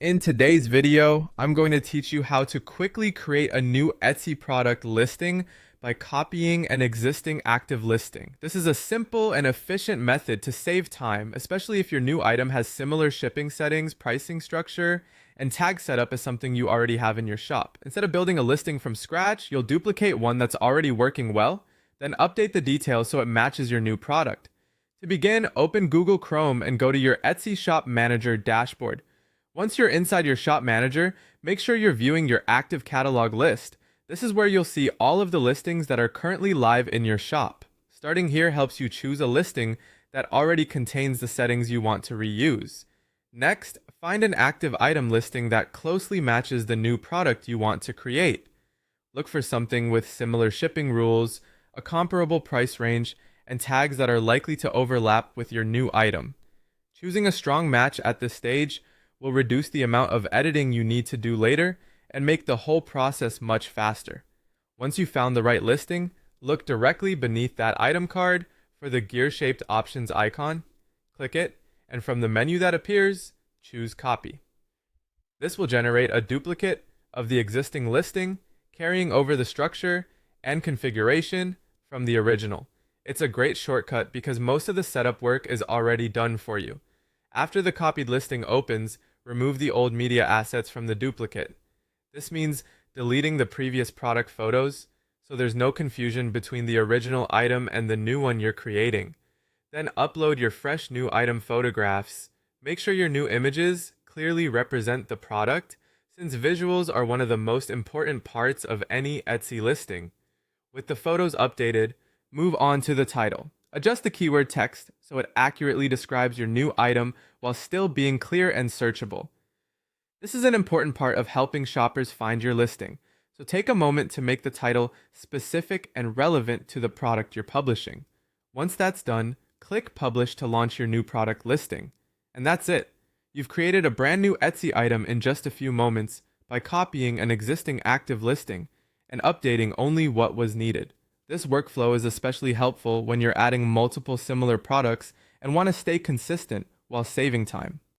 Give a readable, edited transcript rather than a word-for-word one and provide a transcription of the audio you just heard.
In today's video, I'm going to teach you how to quickly create a new Etsy product listing by copying an existing active listing. This is a simple and efficient method to save time, especially if your new item has similar shipping settings, pricing structure, and tag setup as something you already have in your shop. Instead of building a listing from scratch, you'll duplicate one that's already working well, then update the details so it matches your new product. To begin, open Google Chrome and go to your Etsy Shop Manager dashboard. Once you're inside your shop manager, make sure you're viewing your active catalog list. This is where you'll see all of the listings that are currently live in your shop. Starting here helps you choose a listing that already contains the settings you want to reuse. Next, find an active item listing that closely matches the new product you want to create. Look for something with similar shipping rules, a comparable price range, and tags that are likely to overlap with your new item. Choosing a strong match at this stage will reduce the amount of editing you need to do later and make the whole process much faster. Once you've found the right listing, look directly beneath that item card for the gear-shaped options icon, click it, and from the menu that appears, choose Copy. This will generate a duplicate of the existing listing, carrying over the structure and configuration from the original. It's a great shortcut because most of the setup work is already done for you. After the copied listing opens, remove the old media assets from the duplicate. This means deleting the previous product photos, so there's no confusion between the original item and the new one you're creating. Then upload your fresh new item photographs. Make sure your new images clearly represent the product, since visuals are one of the most important parts of any Etsy listing. With the photos updated, move on to the title. Adjust the keyword text so it accurately describes your new item while still being clear and searchable. This is an important part of helping shoppers find your listing, so take a moment to make the title specific and relevant to the product you're publishing. Once that's done, click Publish to launch your new product listing. And that's it. You've created a brand new Etsy item in just a few moments by copying an existing active listing and updating only what was needed. This workflow is especially helpful when you're adding multiple similar products and want to stay consistent while saving time.